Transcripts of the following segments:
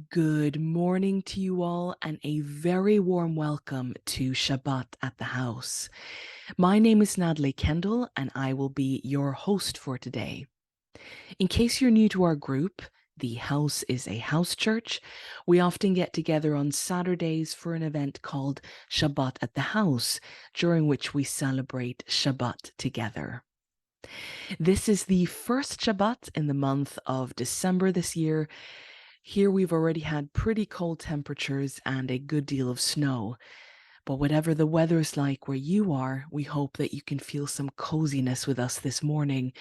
Good morning to you all, and a very warm welcome to Shabbat at the house. My name is Natalie Kendel, and I will be your host for today. In case you're new to our group, the house is a house church. We often get together on Saturdays for an event called Shabbat at the house, during which we celebrate Shabbat together. This is the first Shabbat in the month of December this year. Here we've already had pretty cold temperatures and a good deal of snow. But whatever the weather is like where you are, we hope that you can feel some coziness with us this morning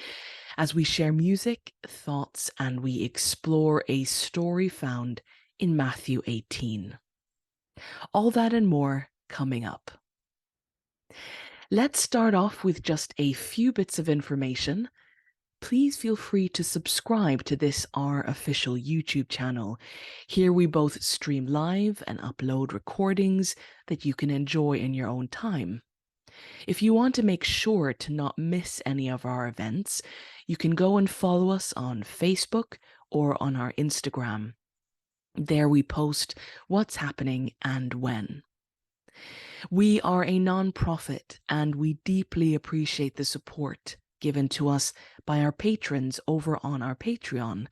as we share music, thoughts, and we explore a story found in Matthew 18. All that and more coming up. Let's start off with just a few bits of information. Please feel free to subscribe to this, our official YouTube channel. Here we both stream live and upload recordings that you can enjoy in your own time. If you want to make sure to not miss any of our events, you can go and follow us on Facebook or on our Instagram. There we post what's happening and when. We are a non-profit and we deeply appreciate the support given to us by our patrons over on our Patreon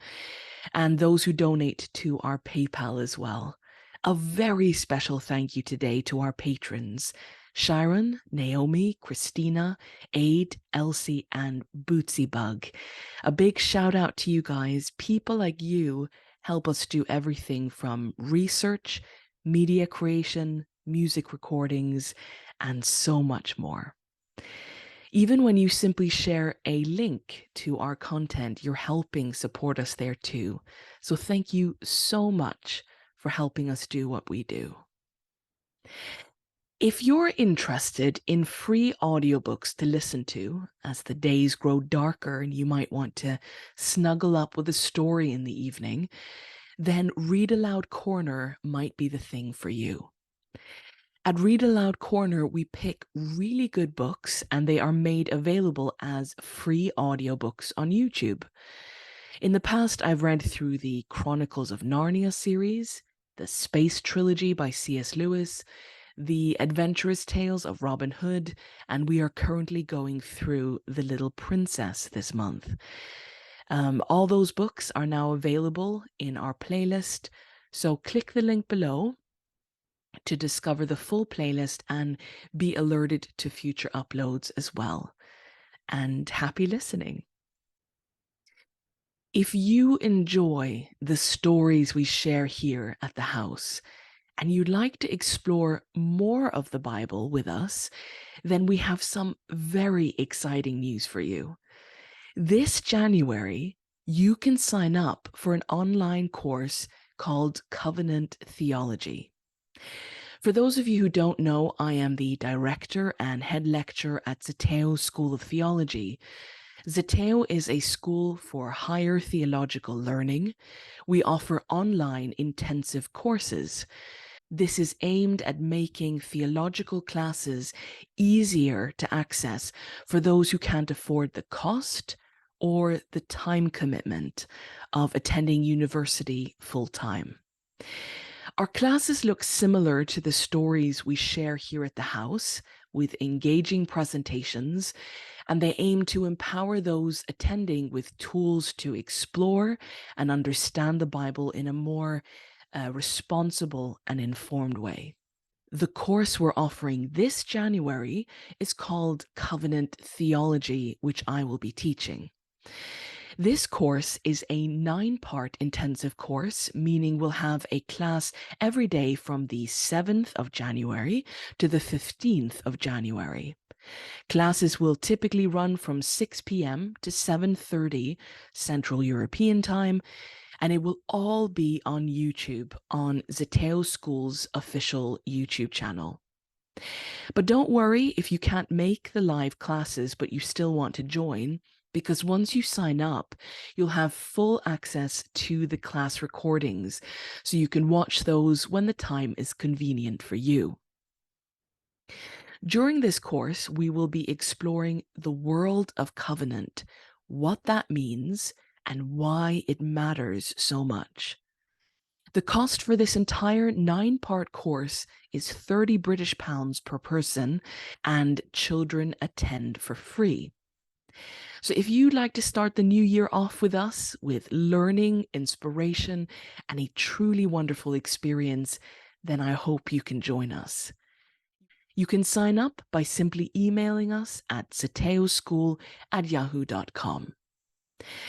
and those who donate to our PayPal as well. A very special thank you today to our patrons, Shairon, Naomi, Christina, Aid, Elsie, and bootsybug. A big shout out to you guys. People like you help us do everything from research, media creation, music recordings, and so much more. Even when you simply share a link to our content, you're helping support us there too. So thank you so much for helping us do what we do. If you're interested in free audiobooks to listen to as the days grow darker and you might want to snuggle up with a story in the evening, then Read Aloud Corner might be the thing for you. At Read Aloud Corner, we pick really good books and they are made available as free audiobooks on YouTube. In the past, I've read through the Chronicles of Narnia series, the Space Trilogy by C.S. Lewis, the Adventurous Tales of Robin Hood, and we are currently going through The Little Princess this month. All those books are now available in our playlist, so click the link below to discover the full playlist and be alerted to future uploads as well. And happy listening. If you enjoy the stories we share here at the house and you'd like to explore more of the Bible with us, then we have some very exciting news for you. This January, you can sign up for an online course called Covenant Theology. For those of you who don't know, I am the director and head lecturer at ZETEO School of Theology. ZETEO is a school for higher theological learning. We offer online intensive courses. This is aimed at making theological classes easier to access for those who can't afford the cost or the time commitment of attending university full-time. Our classes look similar to the stories we share here at the house, with engaging presentations, and they aim to empower those attending with tools to explore and understand the Bible in a more responsible and informed way. The course we're offering this January is called Covenant Theology, which I will be teaching. This course is a 9-part intensive course, meaning we'll have a class every day from the 7th of January to the 15th of January. Classes will typically run from 6 p.m. to 7:30 Central European Time, and it will all be on YouTube, on ZETEO School's official YouTube channel. But don't worry if you can't make the live classes, but you still want to join, because once you sign up, you'll have full access to the class recordings, so you can watch those when the time is convenient for you. During this course, we will be exploring the world of covenant, what that means, and why it matters so much. The cost for this entire 9-part course is £30 per person, and children attend for free. So if you'd like to start the new year off with us with learning, inspiration, and a truly wonderful experience, then I hope you can join us. You can sign up by simply emailing us at zeteoschool@yahoo.com.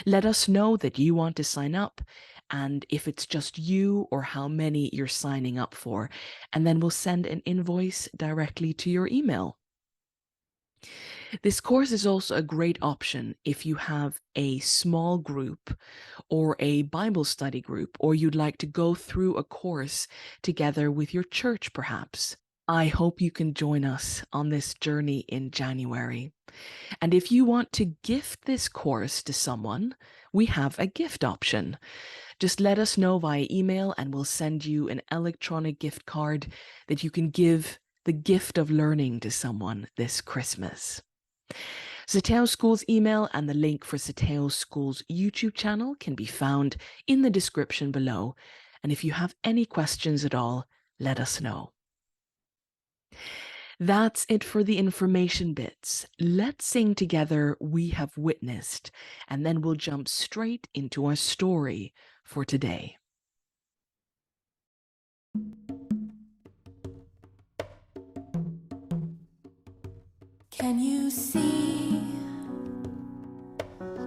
Let us know that you want to sign up and if it's just you or how many you're signing up for, and then we'll send an invoice directly to your email. This course is also a great option if you have a small group or a Bible study group, or you'd like to go through a course together with your church perhaps. I hope you can join us on this journey in January. And if you want to gift this course to someone, we have a gift option. Just let us know via email and we'll send you an electronic gift card that you can give the gift of learning to someone this Christmas. ZETEO School's email and the link for ZETEO School's YouTube channel can be found in the description below. And if you have any questions at all, let us know. That's it for the information bits. Let's sing together We Have Witnessed, and then we'll jump straight into our story for today. Can you see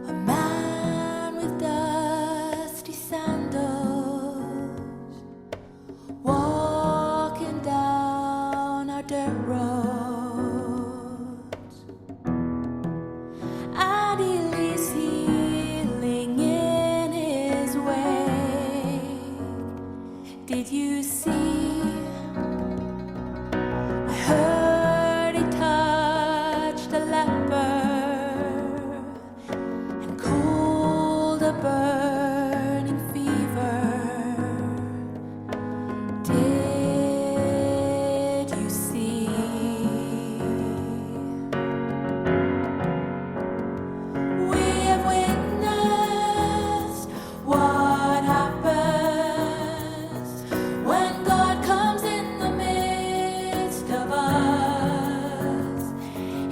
a man with dusty sandals walking down our dirt roads, and he leaves healing in his wake? Did you see? I heard he touched a leper and cooled a burning fever. Did you see? We have witnessed what happens when God comes in the midst of us.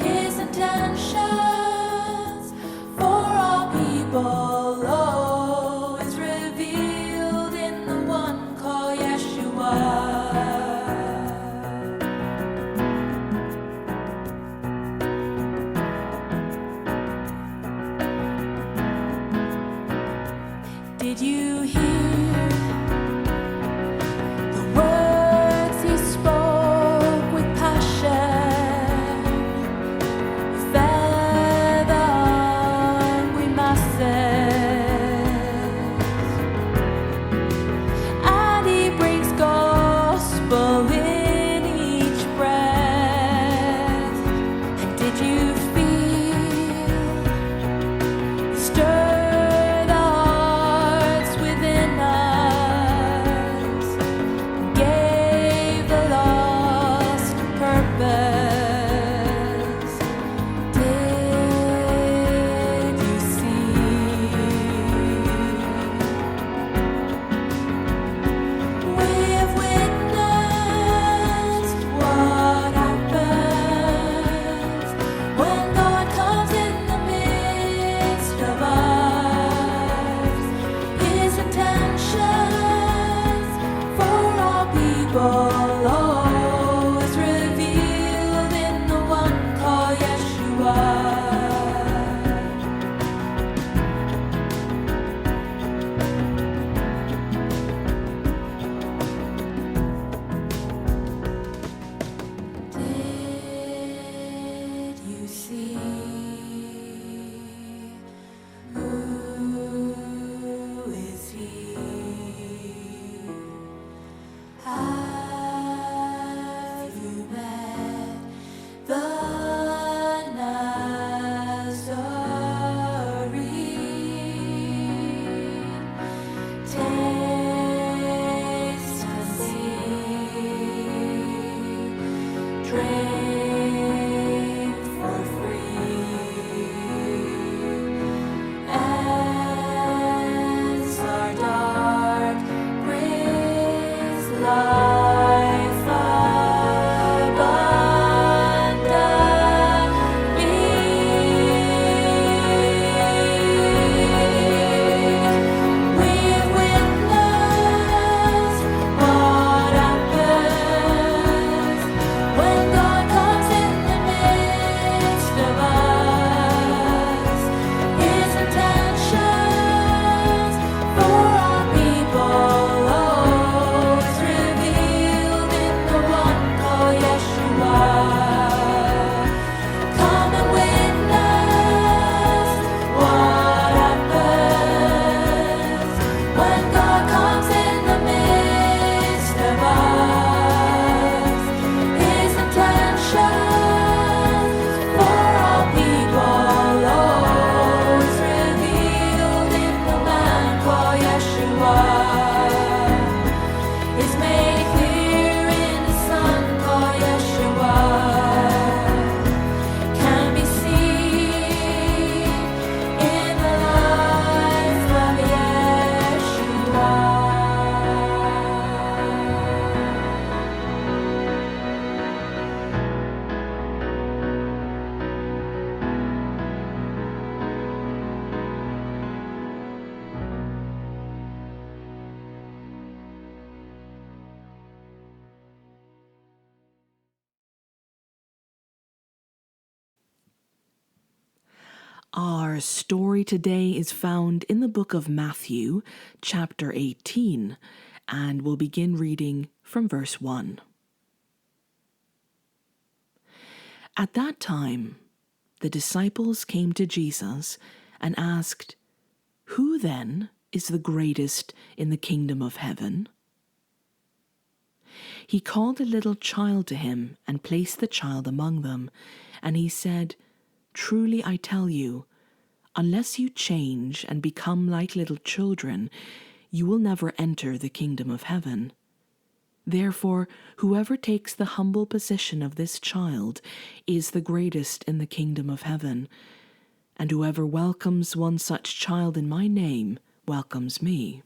His intentions for all people, oh, is revealed in the one called Yeshua. Did you hear the words he spoke with passion? Fed the hungry masses, and he brings gospel in each breath. And did you feel stir the hearts within us, gave the lost purpose? Did you see? We have witnessed what happens when God comes in the midst of us. His intentions for all people, oh, is revealed in the one called Yeshua. Did you see? Who is he? Have you met the Nazarene? Taste and see, drink for free. Ends are dark, Our story today is found in the book of Matthew, chapter 18, and we'll begin reading from verse 1. At that time, the disciples came to Jesus and asked, "Who then is the greatest in the kingdom of heaven?" He called a little child to him and placed the child among them, and he said, "Truly I tell you, unless you change and become like little children, you will never enter the kingdom of heaven. Therefore, whoever takes the humble position of this child is the greatest in the kingdom of heaven, and whoever welcomes one such child in my name welcomes me."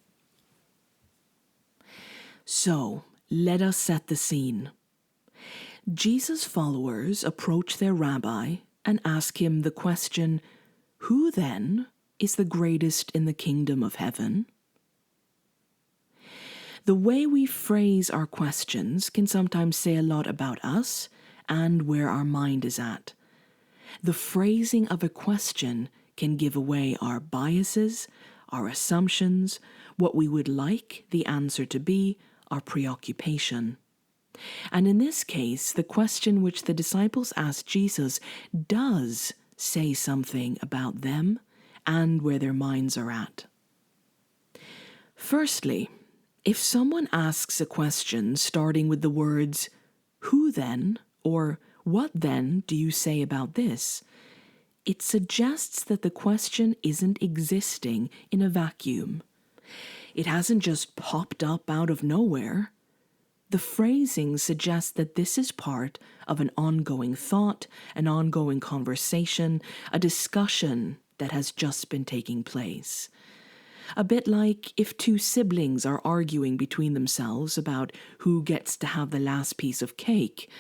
So, let us set the scene. Jesus' followers approach their rabbi and ask him the question, "Who then is the greatest in the kingdom of heaven?" The way we phrase our questions can sometimes say a lot about us and where our mind is at. The phrasing of a question can give away our biases, our assumptions, what we would like the answer to be, our preoccupation. And in this case, the question which the disciples asked Jesus does say something about them and where their minds are at. Firstly, if someone asks a question starting with the words, "Who then?" or "What then do you say about this?" it suggests that the question isn't existing in a vacuum. It hasn't just popped up out of nowhere. The phrasing suggests that this is part of an ongoing thought, an ongoing conversation, a discussion that has just been taking place. A bit like if two siblings are arguing between themselves about who gets to have the last piece of cake,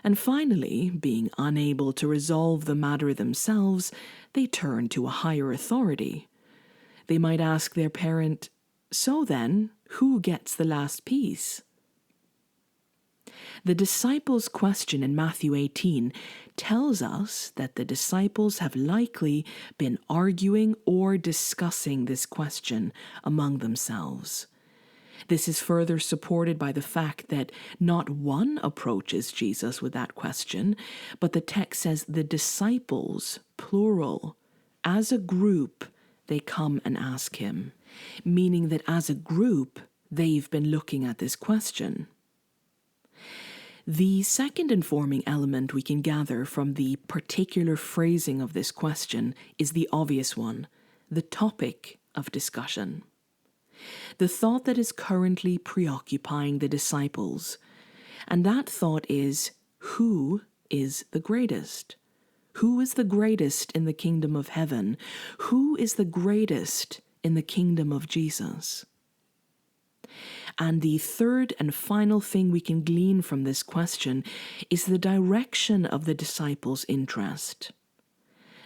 and finally, being unable to resolve the matter themselves, they turn to a higher authority. They might ask their parent, "So then, who gets the last piece?" The disciples' question in Matthew 18 tells us that the disciples have likely been arguing or discussing this question among themselves. This is further supported by the fact that not one approaches Jesus with that question, but the text says the disciples, plural, as a group, they come and ask him, meaning that as a group, they've been looking at this question. The second informing element we can gather from the particular phrasing of this question is the obvious one, the topic of discussion. The thought that is currently preoccupying the disciples, and that thought is, who is the greatest? Who is the greatest in the kingdom of heaven? Who is the greatest in the kingdom of Jesus? And the third and final thing we can glean from this question is the direction of the disciples' interest.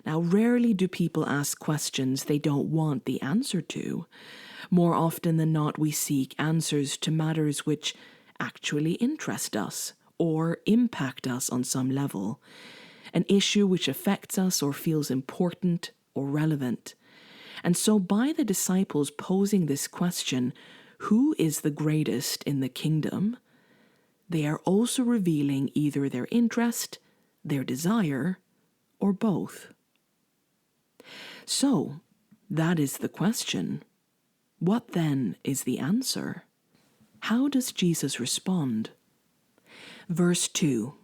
Now, rarely do people ask questions they don't want the answer to. More often than not, we seek answers to matters which actually interest us or impact us on some level, an issue which affects us or feels important or relevant. And so by the disciples posing this question, who is the greatest in the kingdom, they are also revealing either their interest, their desire, or both. So, that is the question. What then is the answer? How does Jesus respond? Verse 2.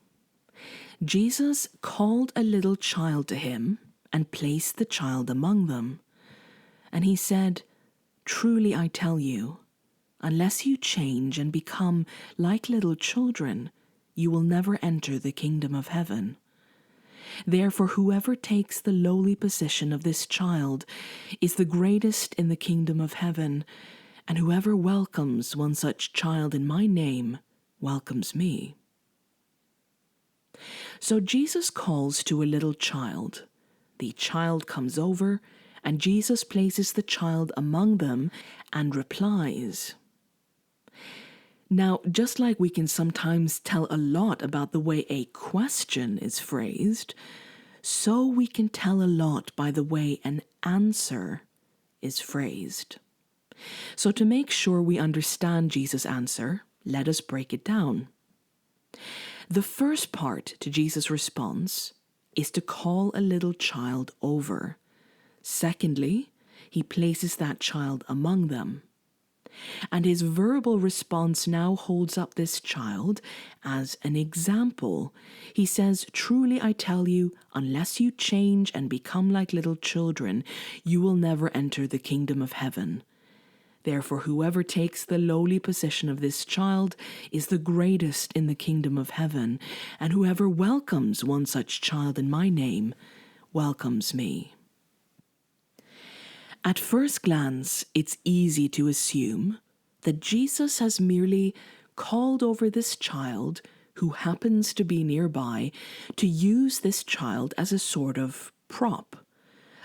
Jesus called a little child to him and placed the child among them. And he said, "Truly I tell you, unless you change and become like little children, you will never enter the kingdom of heaven. Therefore, whoever takes the lowly position of this child is the greatest in the kingdom of heaven, and whoever welcomes one such child in my name welcomes me." So Jesus calls to a little child. The child comes over, and Jesus places the child among them and replies. Now, just like we can sometimes tell a lot about the way a question is phrased, So we can tell a lot by the way an answer is phrased. So to make sure we understand Jesus' answer, let us break it down. The first part to Jesus' response is to call a little child over. Secondly, he places that child among them. And his verbal response now holds up this child as an example. He says, "Truly I tell you, unless you change and become like little children, you will never enter the kingdom of heaven. Therefore, whoever takes the lowly position of this child is the greatest in the kingdom of heaven, and whoever welcomes one such child in my name welcomes me." At first glance, it's easy to assume that Jesus has merely called over this child who happens to be nearby to use this child as a sort of prop,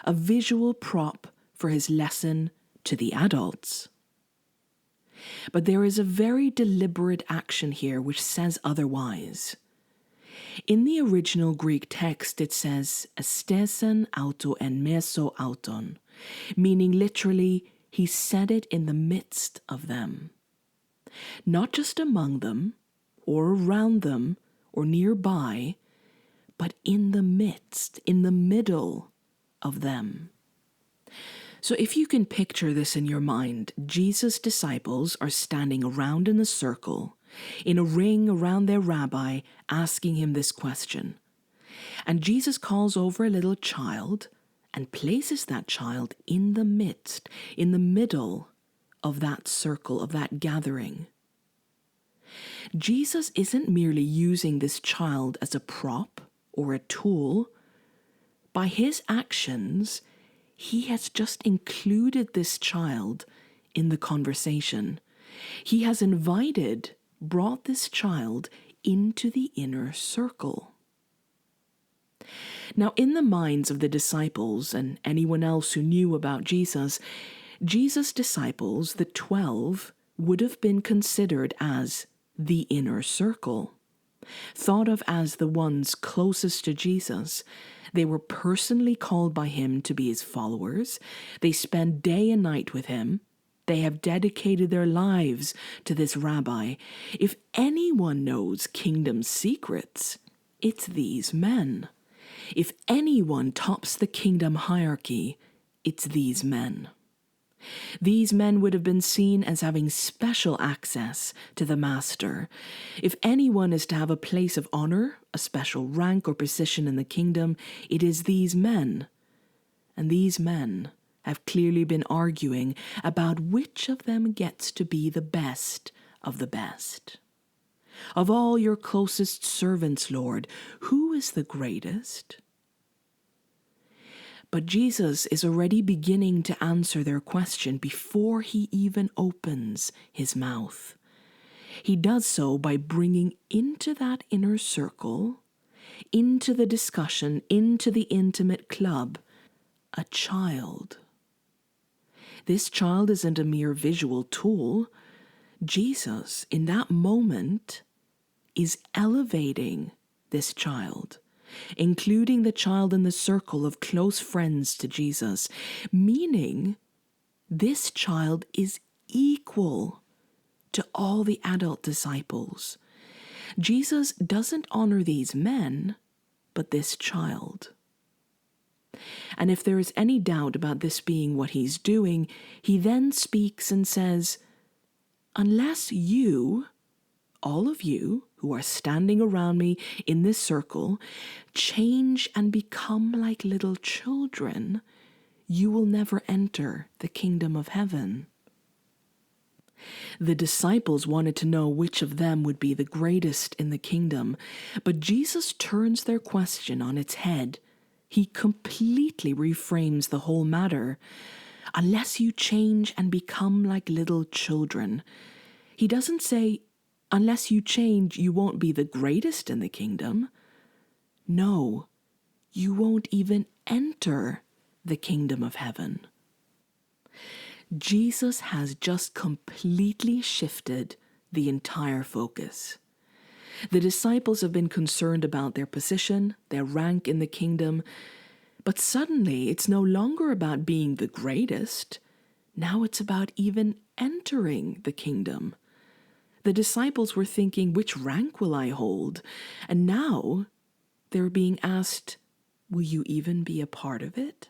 a visual prop for his lesson to the adults. But there is a very deliberate action here which says otherwise. In the original Greek text, it says "estesen auto en meso auton," meaning literally, he said it in the midst of them. Not just among them, or around them, or nearby, but in the midst, in the middle of them. So if you can picture this in your mind, Jesus' disciples are standing around in a circle, in a ring around their rabbi, asking him this question. And Jesus calls over a little child and places that child in the midst, in the middle of that circle, of that gathering. Jesus isn't merely using this child as a prop or a tool. By his actions, he has just included this child in the conversation. He has brought this child into the inner circle. Now, in the minds of the disciples and anyone else who knew about Jesus' disciples, the 12, would have been considered as the inner circle, thought of as the ones closest to Jesus. They were personally called by him to be his followers. They spend day and night with him. They have dedicated their lives to this rabbi. If anyone knows kingdom secrets, it's these men. If anyone tops the kingdom hierarchy, it's these men. These men would have been seen as having special access to the master. If anyone is to have a place of honor, a special rank or position in the kingdom, it is these men. And these men have clearly been arguing about which of them gets to be the best of the best. Of all your closest servants, Lord, who is the greatest? But Jesus is already beginning to answer their question before he even opens his mouth. He does so by bringing into that inner circle, into the discussion, into the intimate club, a child. This child isn't a mere visual tool. Jesus, in that moment, is elevating this child, including the child in the circle of close friends to Jesus, meaning this child is equal to all the adult disciples. Jesus doesn't honor these men, but this child. And if there is any doubt about this being what he's doing, he then speaks and says, "Unless you, all of you who are standing around me in this circle, change and become like little children, you will never enter the kingdom of heaven." The disciples wanted to know which of them would be the greatest in the kingdom, but Jesus turns their question on its head. He completely reframes the whole matter. Unless you change and become like little children. He doesn't say, unless you change, you won't be the greatest in the kingdom. No, you won't even enter the kingdom of heaven. Jesus has just completely shifted the entire focus. The disciples have been concerned about their position, their rank in the kingdom, but suddenly it's no longer about being the greatest. Now it's about even entering the kingdom. The disciples were thinking, which rank will I hold? And now they're being asked, will you even be a part of it?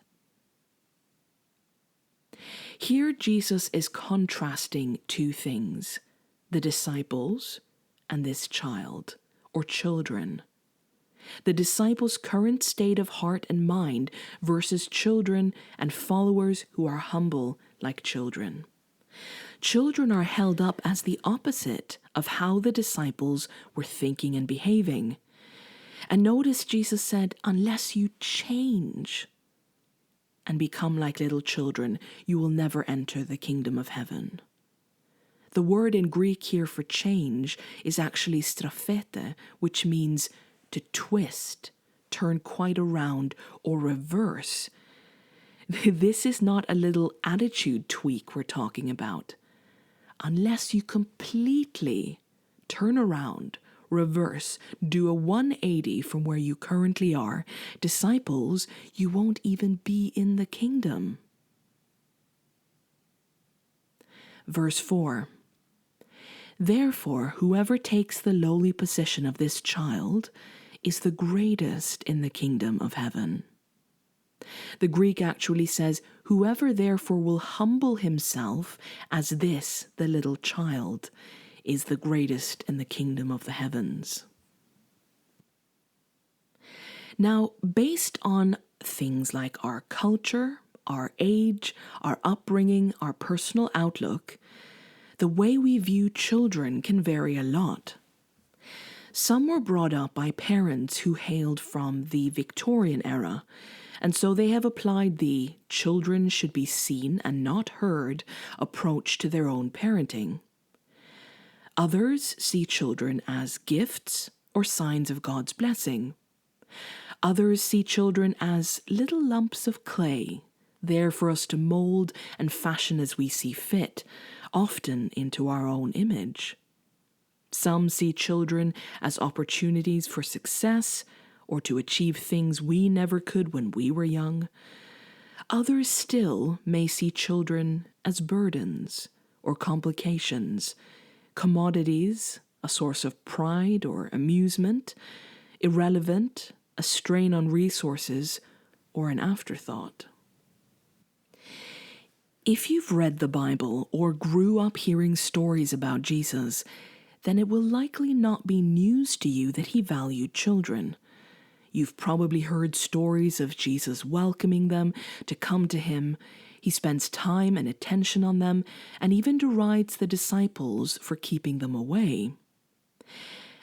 Here Jesus is contrasting two things, the disciples and this child, or children. The disciples' current state of heart and mind versus children and followers who are humble like children. Children are held up as the opposite of how the disciples were thinking and behaving. And notice Jesus said, unless you change and become like little children, you will never enter the kingdom of heaven. The word in Greek here for change is actually strafete, which means to twist, turn quite around, or reverse. This is not a little attitude tweak we're talking about. Unless you completely turn around, reverse, do a 180 from where you currently are, disciples, you won't even be in the kingdom. Verse 4. Therefore, whoever takes the lowly position of this child is the greatest in the kingdom of heaven. The Greek actually says, whoever therefore will humble himself as this, the little child, is the greatest in the kingdom of the heavens. Now, based on things like our culture, our age, our upbringing, our personal outlook, the way we view children can vary a lot. Some were brought up by parents who hailed from the Victorian era, and so they have applied the children should be seen and not heard approach to their own parenting. Others see children as gifts or signs of God's blessing. Others see children as little lumps of clay, there for us to mold and fashion as we see fit, often into our own image. Some see children as opportunities for success or to achieve things we never could when we were young. Others still may see children as burdens or complications, commodities, a source of pride or amusement, irrelevant, a strain on resources, or an afterthought. If you've read the Bible or grew up hearing stories about Jesus, then it will likely not be news to you that he valued children. You've probably heard stories of Jesus welcoming them to come to him. He spends time and attention on them and even derides the disciples for keeping them away.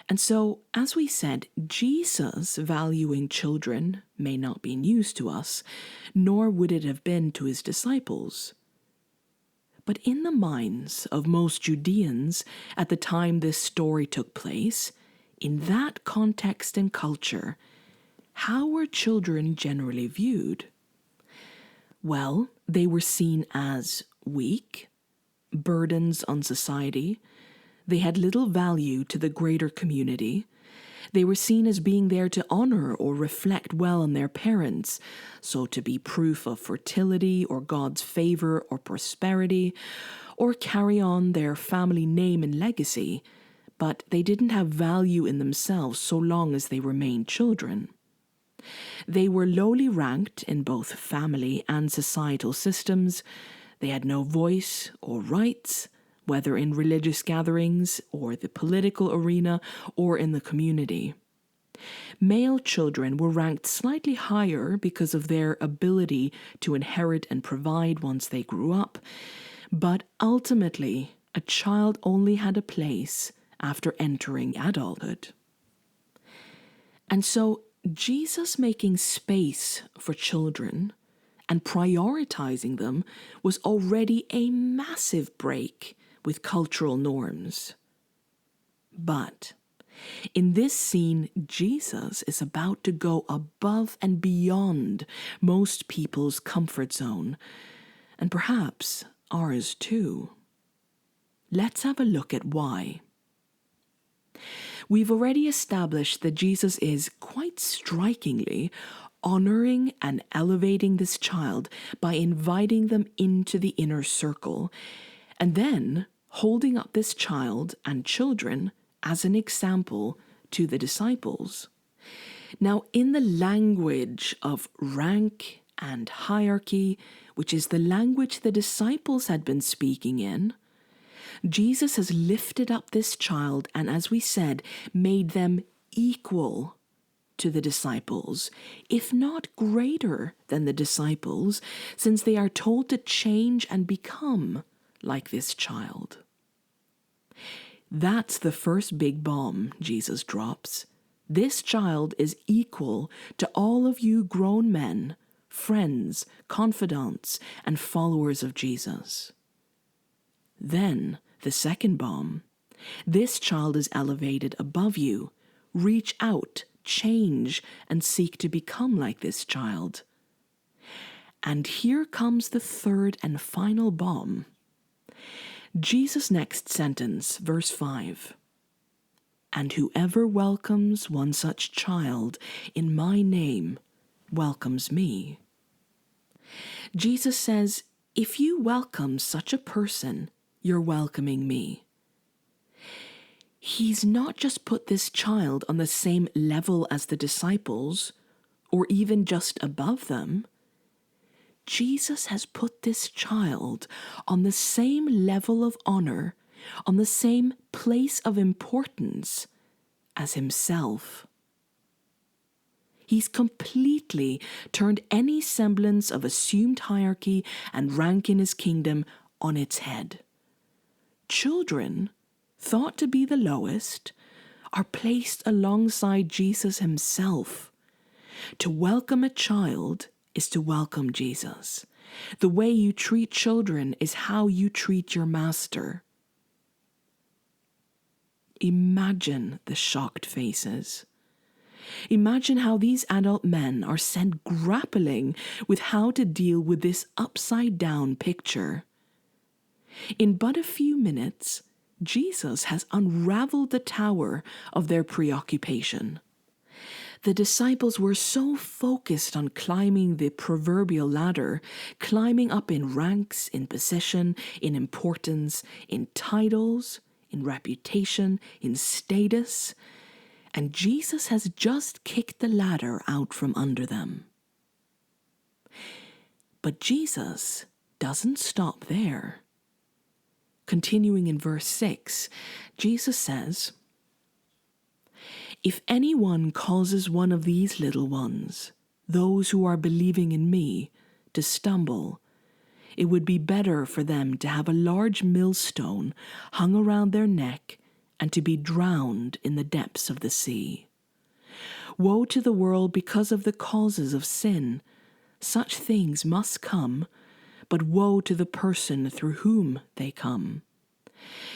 And so, as we said, Jesus valuing children may not be news to us, nor would it have been to his disciples. But in the minds of most Judeans at the time this story took place, in that context and culture, how were children generally viewed? Well, they were seen as weak, burdens on society. They had little value to the greater community. They were seen as being there to honor or reflect well on their parents, so to be proof of fertility or God's favor or prosperity, or carry on their family name and legacy, but they didn't have value in themselves so long as they remained children. They were lowly ranked in both family and societal systems. They had no voice or rights, whether in religious gatherings or the political arena or in the community. Male children were ranked slightly higher because of their ability to inherit and provide once they grew up, but ultimately, a child only had a place after entering adulthood. And so, Jesus making space for children and prioritizing them was already a massive break with cultural norms. But in this scene, Jesus is about to go above and beyond most people's comfort zone, and perhaps ours too. Let's have a look at why. We've already established that Jesus is, quite strikingly, honoring and elevating this child by inviting them into the inner circle, and then holding up this child and children as an example to the disciples. Now, in the language of rank and hierarchy, which is the language the disciples had been speaking in, Jesus has lifted up this child and, as we said, made them equal to the disciples, if not greater than the disciples, since they are told to change and become like this child. That's the first big bomb Jesus drops. This child is equal to all of you grown men, friends, confidants, and followers of Jesus. Then, the second bomb. This child is elevated above you. Reach out, change, and seek to become like this child. And here comes the third and final bomb. Jesus' next sentence, verse 5. And whoever welcomes one such child in my name welcomes me. Jesus says, if you welcome such a person, you're welcoming me. He's not just put this child on the same level as the disciples, or even just above them. Jesus has put this child on the same level of honor, on the same place of importance as himself. He's completely turned any semblance of assumed hierarchy and rank in his kingdom on its head. Children, thought to be the lowest, are placed alongside Jesus himself. To welcome a child is to welcome Jesus. The way you treat children is how you treat your master. Imagine the shocked faces. Imagine how these adult men are sent grappling with how to deal with this upside-down picture. In but a few minutes, Jesus has unraveled the tower of their preoccupation. The disciples were so focused on climbing the proverbial ladder, climbing up in ranks, in position, in importance, in titles, in reputation, in status, and Jesus has just kicked the ladder out from under them. But Jesus doesn't stop there. Continuing in verse 6, Jesus says, if anyone causes one of these little ones, those who are believing in me, to stumble, it would be better for them to have a large millstone hung around their neck and to be drowned in the depths of the sea. Woe to the world because of the causes of sin. Such things must come, but woe to the person through whom they come.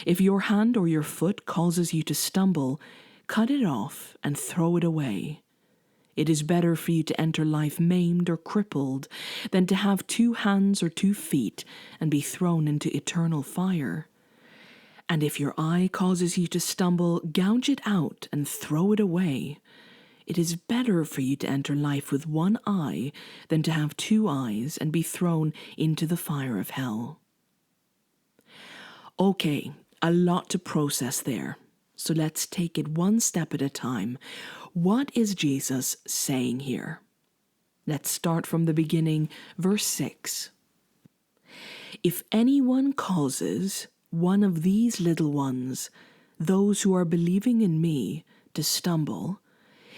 If your hand or your foot causes you to stumble, cut it off and throw it away. It is better for you to enter life maimed or crippled than to have 2 hands or 2 feet and be thrown into eternal fire. And if your eye causes you to stumble, gouge it out and throw it away. It is better for you to enter life with 1 eye than to have 2 eyes and be thrown into the fire of hell. Okay, a lot to process there. So let's take it one step at a time. What is Jesus saying here? Let's start from the beginning, verse 6. If anyone causes one of these little ones, those who are believing in me, to stumble,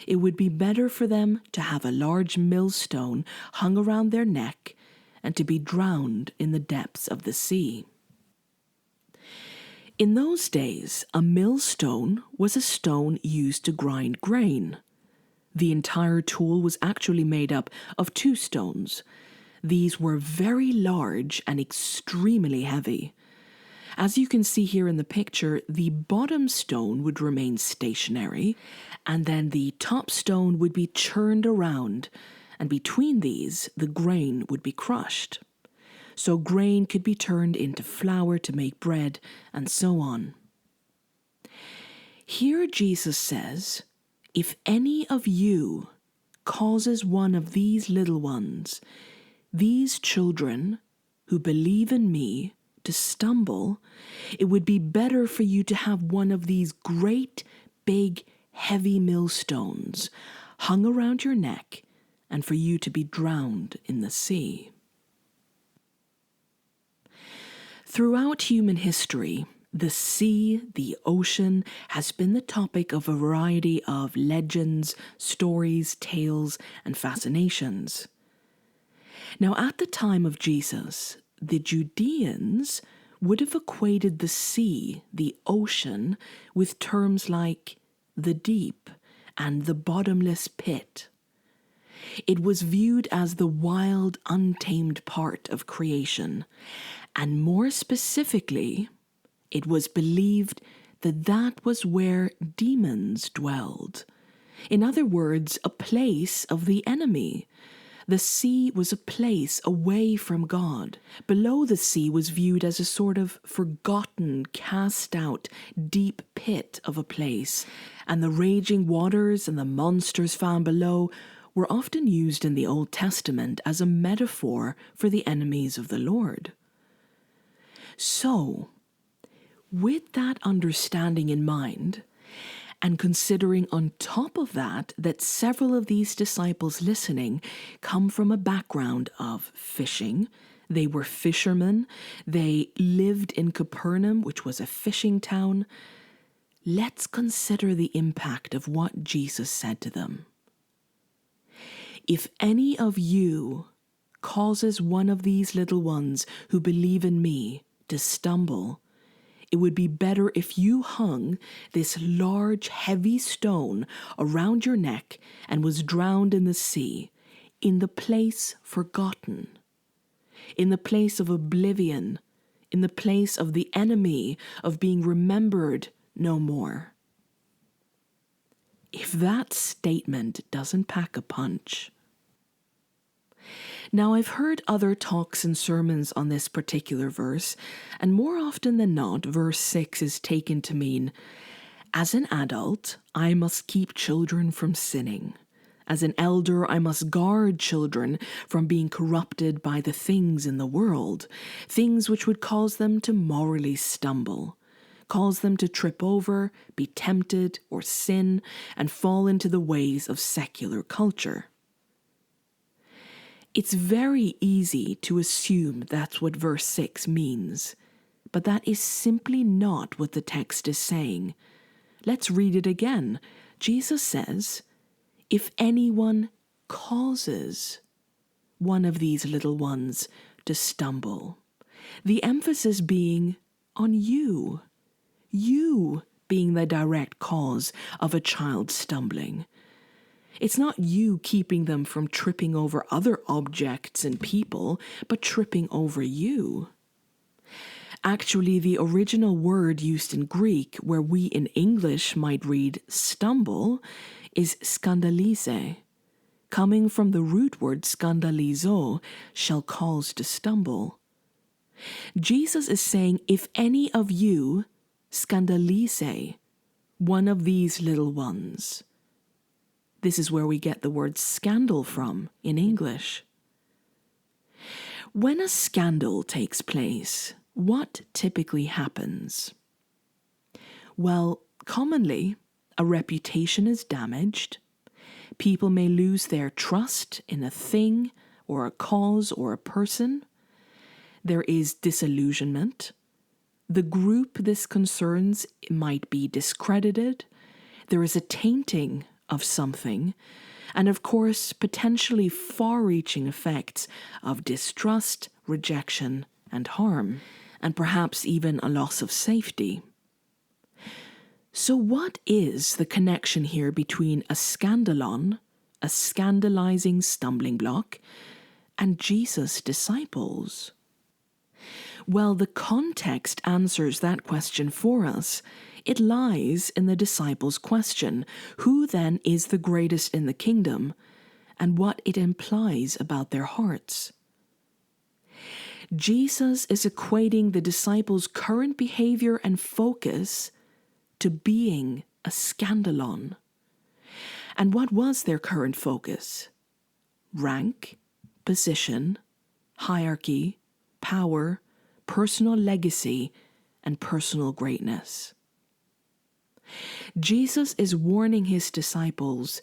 it would be better for them to have a large millstone hung around their neck and to be drowned in the depths of the sea. In those days, a millstone was a stone used to grind grain. The entire tool was actually made up of 2 stones. These were very large and extremely heavy. As you can see here in the picture, the bottom stone would remain stationary, and then the top stone would be churned around, and between these, the grain would be crushed. So grain could be turned into flour to make bread, and so on. Here Jesus says, if any of you causes one of these little ones, these children who believe in me, to stumble, it would be better for you to have one of these great, big, heavy millstones hung around your neck and for you to be drowned in the sea. Throughout human history, the sea, the ocean, has been the topic of a variety of legends, stories, tales, and fascinations. Now, at the time of Jesus, the Judeans would have equated the sea, the ocean, with terms like the deep and the bottomless pit. It was viewed as the wild, untamed part of creation, and more specifically, it was believed that that was where demons dwelled. In other words, a place of the enemy. The sea was a place away from God. Below the sea was viewed as a sort of forgotten, cast out, deep pit of a place, and the raging waters and the monsters found below were often used in the Old Testament as a metaphor for the enemies of the Lord. So, with that understanding in mind, and considering on top of that several of these disciples listening come from a background of fishing, they were fishermen, they lived in Capernaum, which was a fishing town, let's consider the impact of what Jesus said to them. If any of you causes one of these little ones who believe in me to stumble, it would be better if you hung this large, heavy stone around your neck and was drowned in the sea, in the place forgotten, in the place of oblivion, in the place of the enemy, of being remembered no more. If that statement doesn't pack a punch. Now, I've heard other talks and sermons on this particular verse, and more often than not, verse 6 is taken to mean, as an adult, I must keep children from sinning. As an elder, I must guard children from being corrupted by the things in the world, things which would cause them to morally stumble, cause them to trip over, be tempted, or sin, and fall into the ways of secular culture. It's very easy to assume that's what verse 6 means, but that is simply not what the text is saying. Let's read it again. Jesus says, if anyone causes one of these little ones to stumble, the emphasis being on you being the direct cause of a child stumbling. It's not you keeping them from tripping over other objects and people, but tripping over you. Actually, the original word used in Greek, where we in English might read stumble, is skandalize, coming from the root word skandalizo, shall cause to stumble. Jesus is saying, if any of you skandalize one of these little ones. This is where we get the word scandal from in English. When a scandal takes place, what typically happens? Well, commonly, a reputation is damaged. People may lose their trust in a thing or a cause or a person. There is disillusionment. The group this concerns might be discredited. There is a tainting of something, and of course, potentially far-reaching effects of distrust, rejection, and harm, and perhaps even a loss of safety. So what is the connection here between a scandalon, a scandalizing stumbling block, and Jesus' disciples? Well, the context answers that question for us. It lies in the disciples' question, who then is the greatest in the kingdom, and what it implies about their hearts. Jesus is equating the disciples' current behavior and focus to being a scandalon. And what was their current focus? Rank, position, hierarchy, power, personal legacy, and personal greatness. Jesus is warning his disciples,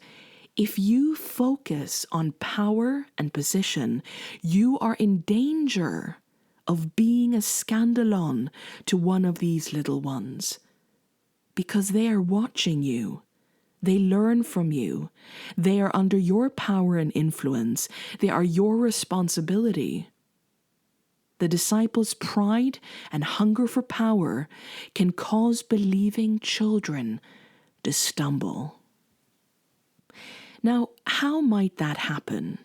if you focus on power and position, you are in danger of being a scandalon to one of these little ones, because they are watching you. They learn from you. They are under your power and influence. They are your responsibility. The disciples' pride and hunger for power can cause believing children to stumble. Now, how might that happen?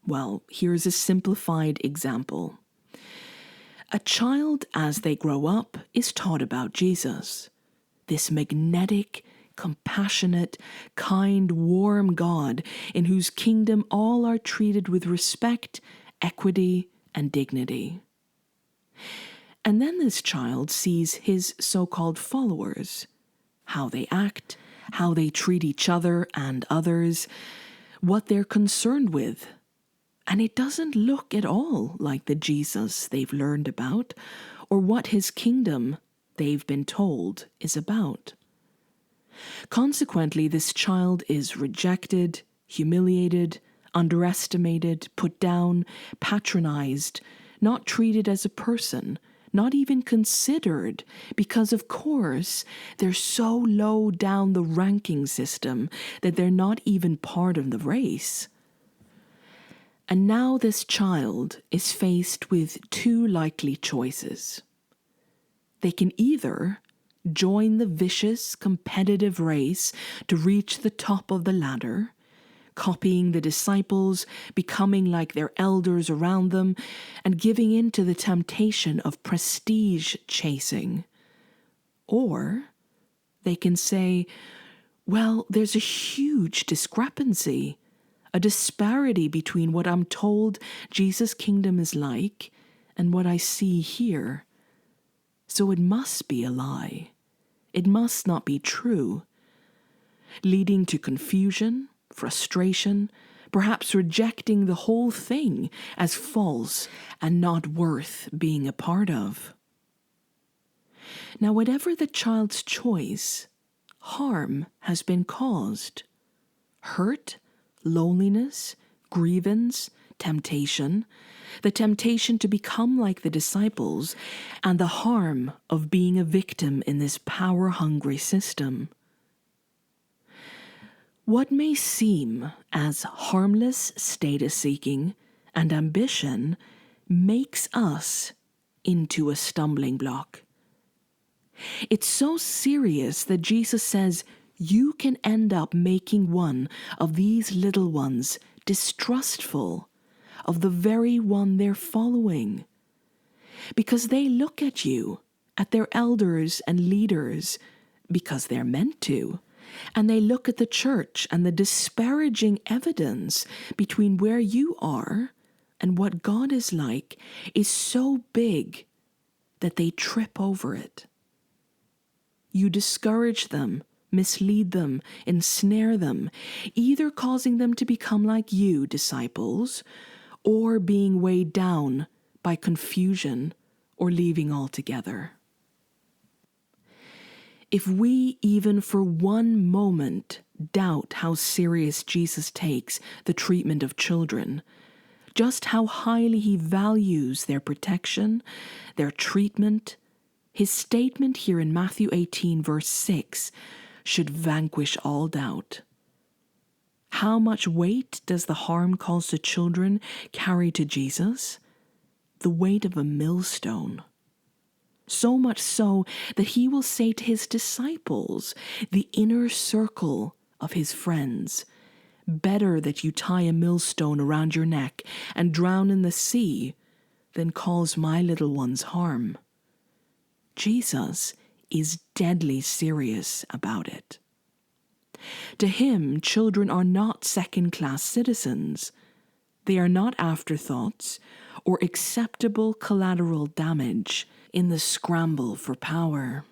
Well, here's a simplified example. A child, as they grow up, is taught about Jesus, this magnetic, compassionate, kind, warm God in whose kingdom all are treated with respect, equity, and dignity. And then this child sees his so-called followers, how they act, how they treat each other and others, what they're concerned with. And it doesn't look at all like the Jesus they've learned about or what his kingdom they've been told is about. Consequently, this child is rejected, humiliated, underestimated, put down, patronized, not treated as a person, not even considered, because of course they're so low down the ranking system that they're not even part of the race. And now this child is faced with two likely choices. They can either join the vicious, competitive race to reach the top of the ladder, copying the disciples, becoming like their elders around them, and giving in to the temptation of prestige chasing. Or they can say, well, there's a huge discrepancy, a disparity between what I'm told Jesus' kingdom is like and what I see here. So it must be a lie. It must not be true, leading to confusion, frustration, perhaps rejecting the whole thing as false and not worth being a part of. Now, whatever the child's choice, harm has been caused. Hurt, loneliness, grievance, temptation, the temptation to become like the disciples, and the harm of being a victim in this power-hungry system. What may seem as harmless status-seeking and ambition makes us into a stumbling block. It's so serious that Jesus says you can end up making one of these little ones distrustful of the very one they're following, because they look at you, at their elders and leaders, because they're meant to, and they look at the church and the disparaging evidence between where you are and what God is like is so big that they trip over it. You discourage them, mislead them, ensnare them, either causing them to become like you, disciples, or being weighed down by confusion or leaving altogether. If we even for one moment doubt how serious Jesus takes the treatment of children, just how highly he values their protection, their treatment, his statement here in Matthew 18, verse 6, should vanquish all doubt. How much weight does the harm caused to children carry to Jesus? The weight of a millstone. So much so that he will say to his disciples, the inner circle of his friends, better that you tie a millstone around your neck and drown in the sea than cause my little ones harm. Jesus is deadly serious about it. To him, children are not second-class citizens. They are not afterthoughts or acceptable collateral damage in the scramble for power.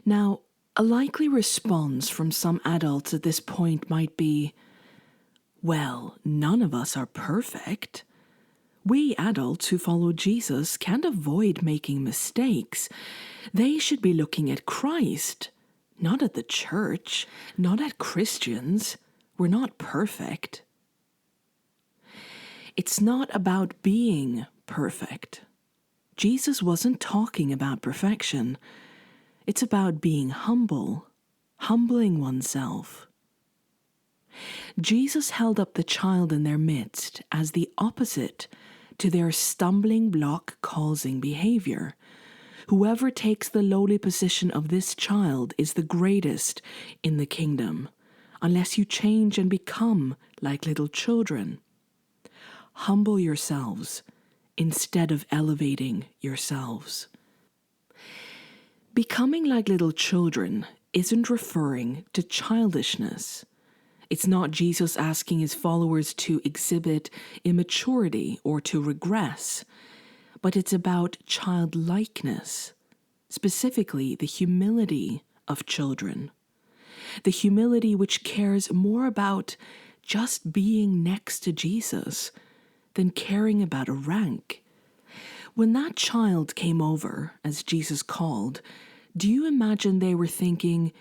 Now, a likely response from some adults at this point might be, well, none of us are perfect. We adults who follow Jesus can't avoid making mistakes. They should be looking at Christ, not at the church, not at Christians. We're not perfect. It's not about being perfect. Jesus wasn't talking about perfection. It's about being humble, humbling oneself. Jesus held up the child in their midst as the opposite to their stumbling block causing behavior. Whoever takes the lowly position of this child is the greatest in the kingdom, unless you change and become like little children. Humble yourselves instead of elevating yourselves. Becoming like little children isn't referring to childishness. It's not Jesus asking his followers to exhibit immaturity or to regress, but it's about childlikeness, specifically the humility of children. The humility which cares more about just being next to Jesus than caring about a rank. When that child came over, as Jesus called, do you imagine they were thinking,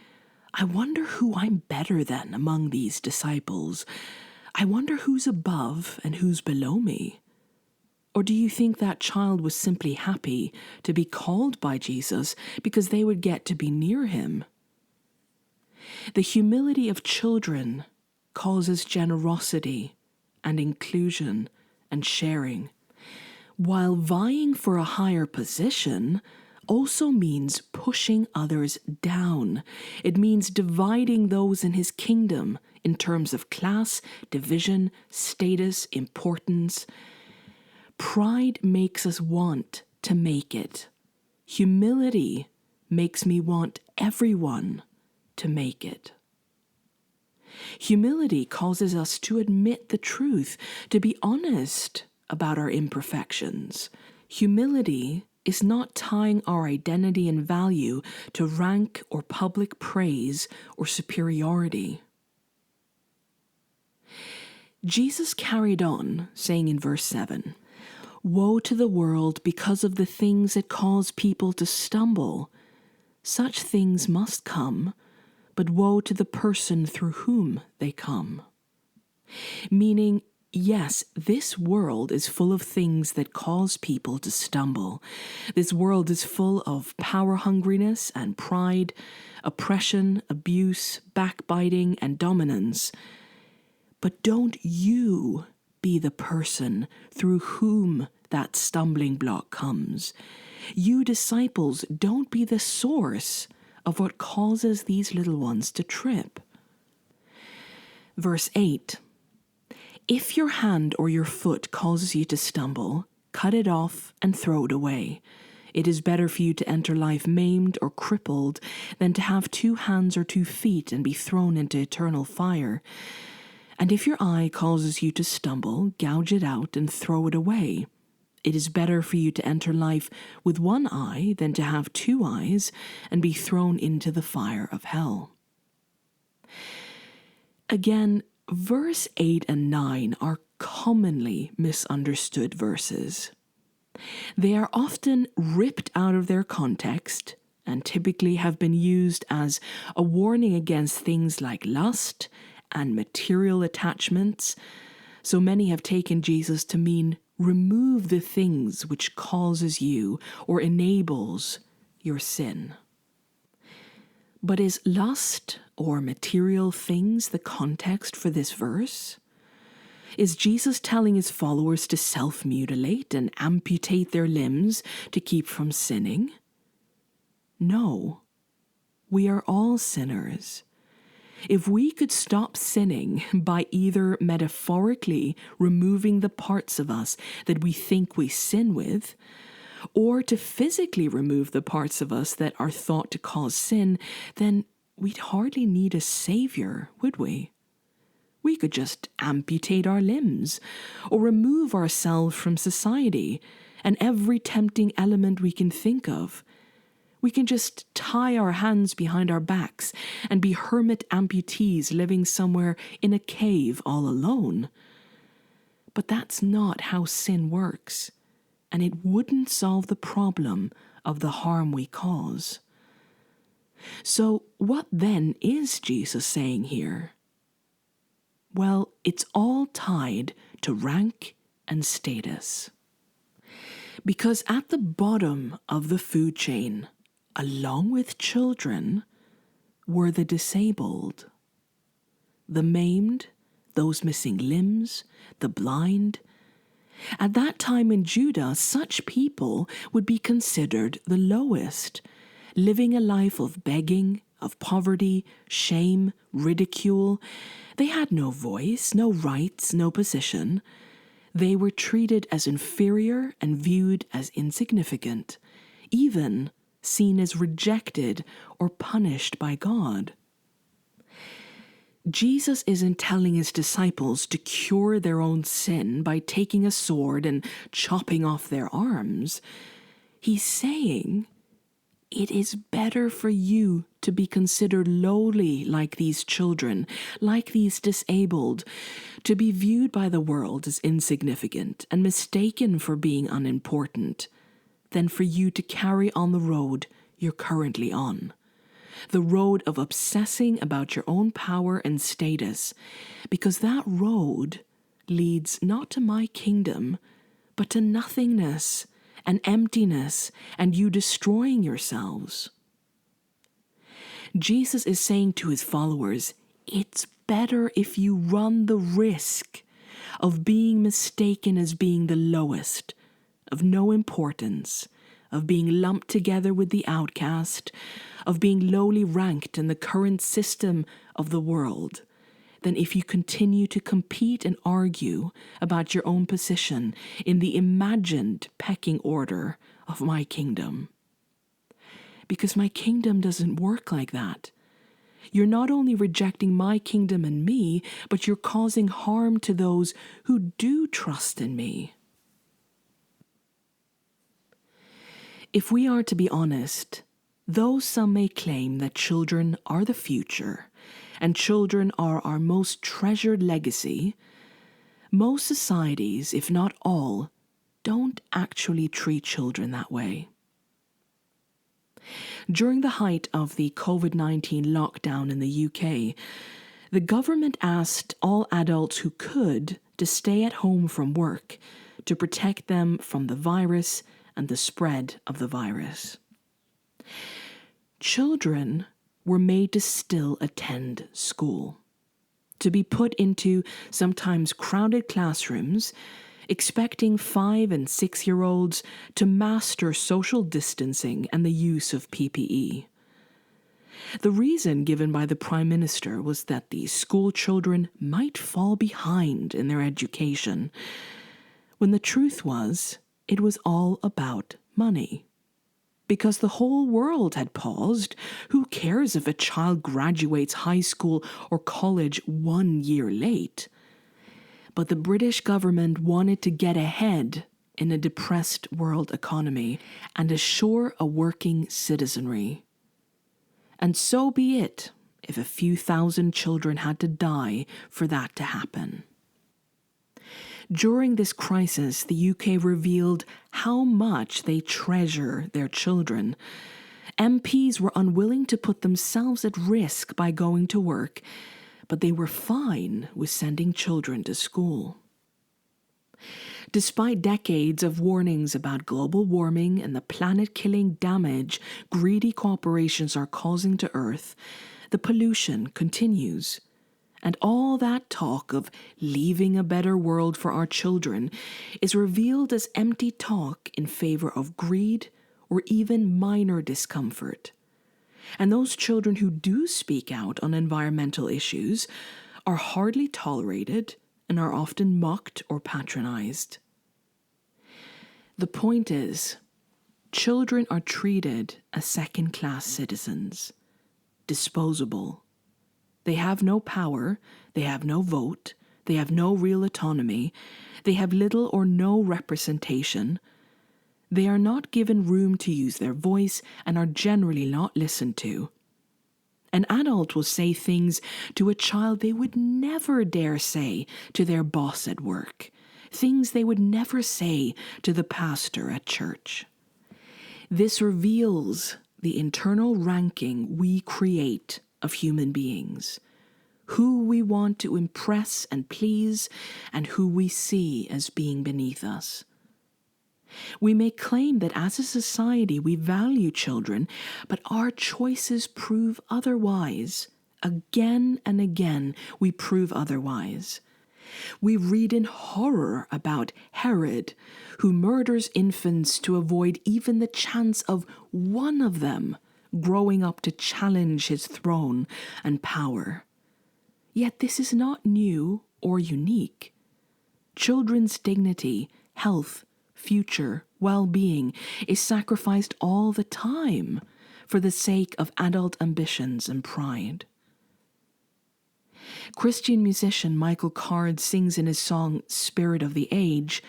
I wonder who I'm better than among these disciples? I wonder who's above and who's below me? Or do you think that child was simply happy to be called by Jesus because they would get to be near him? The humility of children causes generosity and inclusion and sharing, while vying for a higher position also means pushing others down. It means dividing those in his kingdom in terms of class, division, status, importance. Pride makes us want to make it. Humility makes me want everyone to make it. Humility causes us to admit the truth, to be honest about our imperfections. Humility is not tying our identity and value to rank or public praise or superiority. Jesus carried on, saying in verse 7, Woe to the world because of the things that cause people to stumble. Such things must come, but woe to the person through whom they come. Meaning, yes, this world is full of things that cause people to stumble. This world is full of power hungriness and pride, oppression, abuse, backbiting, and dominance. But don't you be the person through whom that stumbling block comes. You disciples, don't be the source of what causes these little ones to trip. Verse 8. If your hand or your foot causes you to stumble, cut it off and throw it away. It is better for you to enter life maimed or crippled than to have 2 hands or 2 feet and be thrown into eternal fire. And if your eye causes you to stumble, gouge it out and throw it away. It is better for you to enter life with 1 eye than to have 2 eyes and be thrown into the fire of hell. Again, verse 8 and 9 are commonly misunderstood verses. They are often ripped out of their context and typically have been used as a warning against things like lust and material attachments. So many have taken Jesus to mean remove the things which causes you or enables your sin. But is lust or material things the context for this verse? Is Jesus telling his followers to self-mutilate and amputate their limbs to keep from sinning? No. We are all sinners. If we could stop sinning by either metaphorically removing the parts of us that we think we sin with, or to physically remove the parts of us that are thought to cause sin, then we'd hardly need a savior, would we? We could just amputate our limbs, or remove ourselves from society and every tempting element we can think of. We can just tie our hands behind our backs and be hermit amputees living somewhere in a cave all alone. But that's not how sin works, and it wouldn't solve the problem of the harm we cause. So what then is Jesus saying here? Well, it's all tied to rank and status. Because at the bottom of the food chain, along with children, were the disabled, the maimed, those missing limbs, the blind. At that time in Judah, such people would be considered the lowest, living a life of begging, of poverty, shame, ridicule. They had no voice, no rights, no position. They were treated as inferior and viewed as insignificant, even seen as rejected or punished by God. Jesus isn't telling his disciples to cure their own sin by taking a sword and chopping off their arms. He's saying, it is better for you to be considered lowly like these children, like these disabled, to be viewed by the world as insignificant and mistaken for being unimportant, than for you to carry on the road you're currently on. The road of obsessing about your own power and status, because that road leads not to my kingdom, but to nothingness and emptiness and you destroying yourselves. Jesus is saying to his followers, it's better if you run the risk of being mistaken as being the lowest, of no importance, of being lumped together with the outcast, of being lowly ranked in the current system of the world, than if you continue to compete and argue about your own position in the imagined pecking order of my kingdom. Because my kingdom doesn't work like that. You're not only rejecting my kingdom and me, but you're causing harm to those who do trust in me. If we are to be honest, though some may claim that children are the future, and children are our most treasured legacy, most societies, if not all, don't actually treat children that way. During the height of the COVID-19 lockdown in the UK, the government asked all adults who could to stay at home from work to protect them from the virus and the spread of the virus. Children were made to still attend school, to be put into sometimes crowded classrooms, expecting 5- and 6-year-olds to master social distancing and the use of PPE. The reason given by the Prime Minister was that the school children might fall behind in their education, when the truth was, it was all about money. Because the whole world had paused, who cares if a child graduates high school or college 1 year late? But the British government wanted to get ahead in a depressed world economy and assure a working citizenry. And so be it if a few thousand children had to die for that to happen. During this crisis, the UK revealed how much they treasure their children. MPs were unwilling to put themselves at risk by going to work, but they were fine with sending children to school. Despite decades of warnings about global warming and the planet-killing damage greedy corporations are causing to Earth, the pollution continues. And all that talk of leaving a better world for our children is revealed as empty talk in favor of greed or even minor discomfort. And those children who do speak out on environmental issues are hardly tolerated and are often mocked or patronized. The point is, children are treated as second-class citizens, disposable. They have no power, they have no vote, they have no real autonomy, they have little or no representation. They are not given room to use their voice and are generally not listened to. An adult will say things to a child they would never dare say to their boss at work, things they would never say to the pastor at church. This reveals the internal ranking we create of human beings, who we want to impress and please, and who we see as being beneath us. We may claim that as a society we value children, but our choices prove otherwise. Again and again we prove otherwise. We read in horror about Herod, who murders infants to avoid even the chance of one of them growing up to challenge his throne and power. Yet this is not new or unique. Children's dignity, health, future, well-being is sacrificed all the time for the sake of adult ambitions and pride. Christian musician Michael Card sings in his song Spirit of the Age,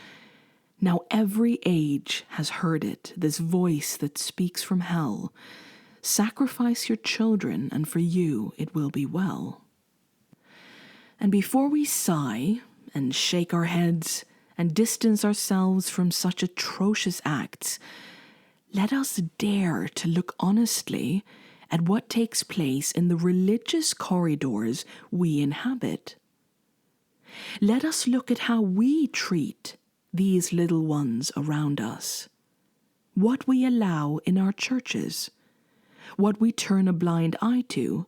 "Now every age has heard it, this voice that speaks from hell. Sacrifice your children, and for you it will be well." And before we sigh and shake our heads and distance ourselves from such atrocious acts, let us dare to look honestly at what takes place in the religious corridors we inhabit. Let us look at how we treat these little ones around us, what we allow in our churches, what we turn a blind eye to.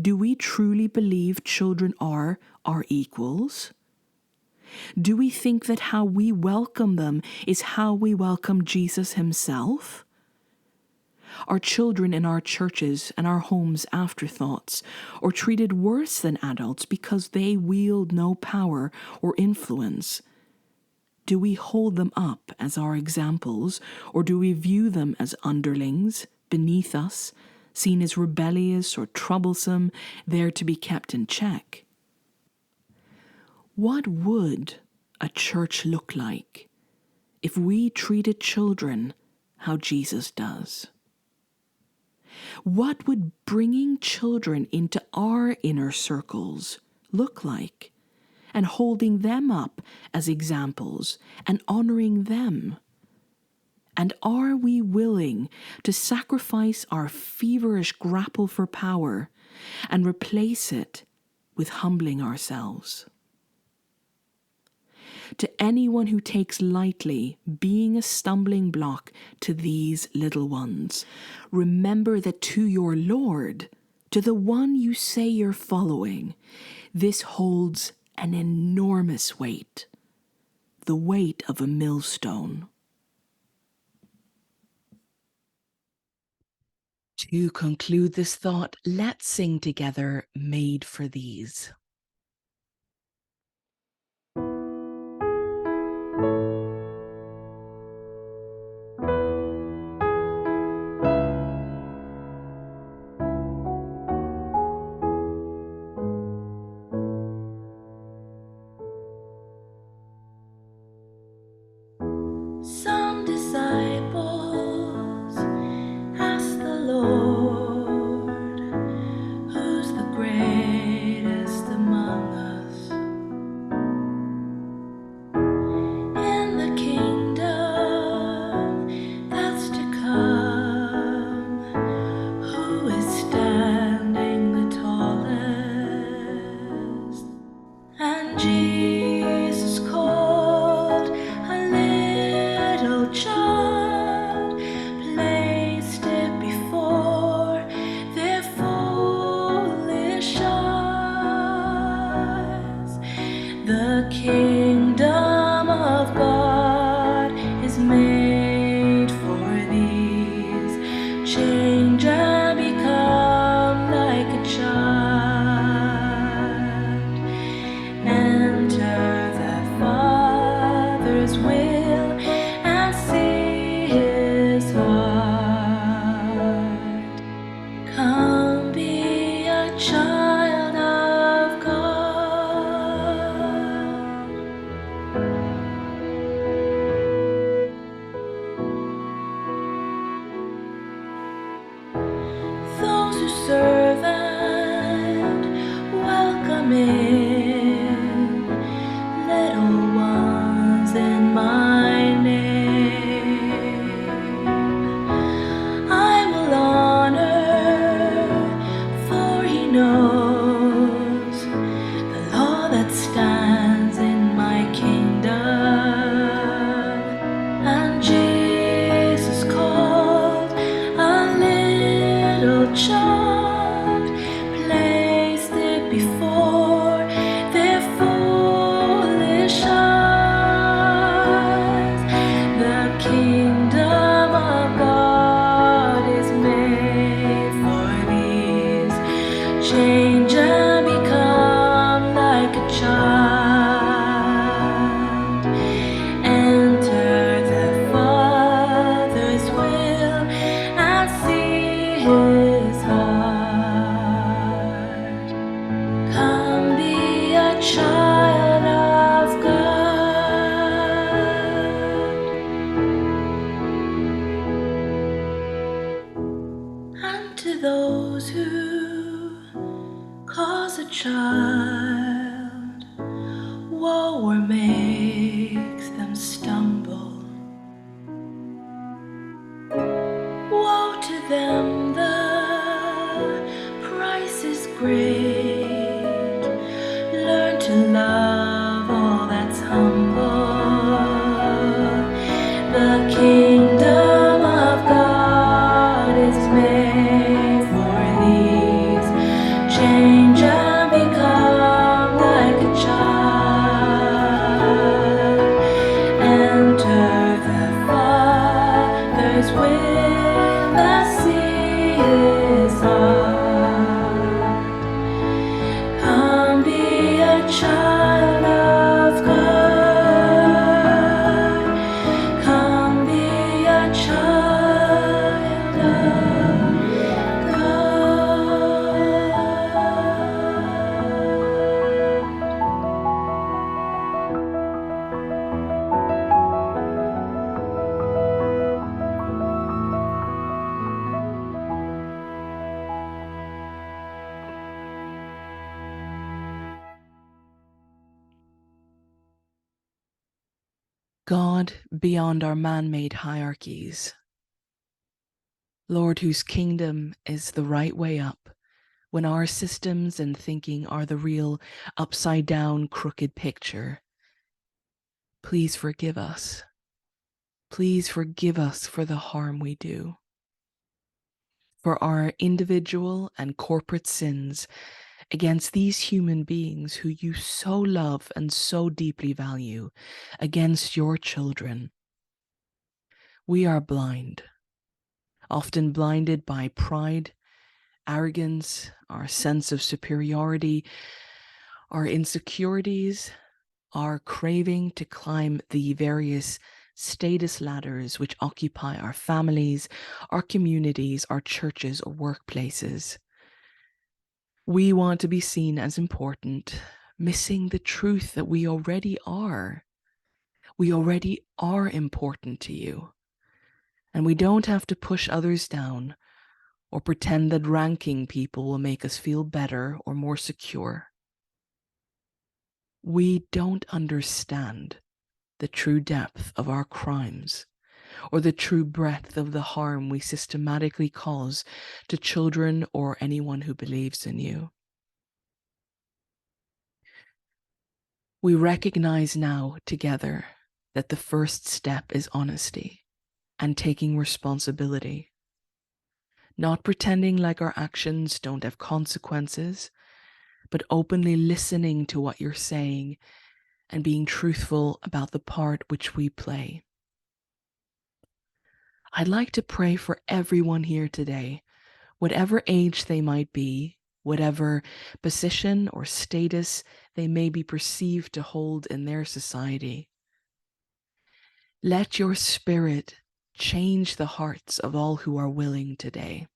Do we truly believe children are our equals? Do we think that how we welcome them is how we welcome Jesus himself? Are children in our churches and our homes afterthoughts, or treated worse than adults because they wield no power or influence? Do we hold them up as our examples, or do we view them as underlings, beneath us, seen as rebellious or troublesome, there to be kept in check? What would a church look like if we treated children how Jesus does? What would bringing children into our inner circles look like, and holding them up as examples and honoring them? And are we willing to sacrifice our feverish grapple for power and replace it with humbling ourselves? To anyone who takes lightly being a stumbling block to these little ones, remember that to your Lord, to the one you say you're following, this holds an enormous weight, the weight of a millstone. To conclude this thought, let's sing together Made for These. Some disciples asked the Lord, "Who's the greatest among us? In the kingdom that's to come, who is standing the tallest?" And Jesus called a little child, placed it before their foolish eyes. The kingdom of God is made for these. Change and become like a child. Enter child, woe or makes them stumble. Woe to them, the price is great. Learn to love all that's humble. The kingdom of God is made for these. Change and become like a child. Enter the Father's will, the sea is hard. Come be a child of God. Come be a child of God. God beyond our man-made hierarchies. Lord, whose kingdom is the right way up, when our systems and thinking are the real upside-down, crooked picture. Please forgive us. Please forgive us for the harm we do, for our individual and corporate sins against these human beings who you so love and so deeply value, against your children. We are blind, often blinded by pride, arrogance, our sense of superiority, our insecurities, our craving to climb the various status ladders which occupy our families, our communities, our churches, or workplaces. We want to be seen as important, missing the truth that we already are. We already are important to you. And we don't have to push others down or pretend that ranking people will make us feel better or more secure. We don't understand the true depth of our crimes or the true breadth of the harm we systematically cause to children or anyone who believes in you. We recognize now together that the first step is honesty and taking responsibility, not pretending like our actions don't have consequences, but openly listening to what you're saying and being truthful about the part which we play. I'd like to pray for everyone here today, whatever age they might be, whatever position or status they may be perceived to hold in their society. Let your Spirit change the hearts of all who are willing today.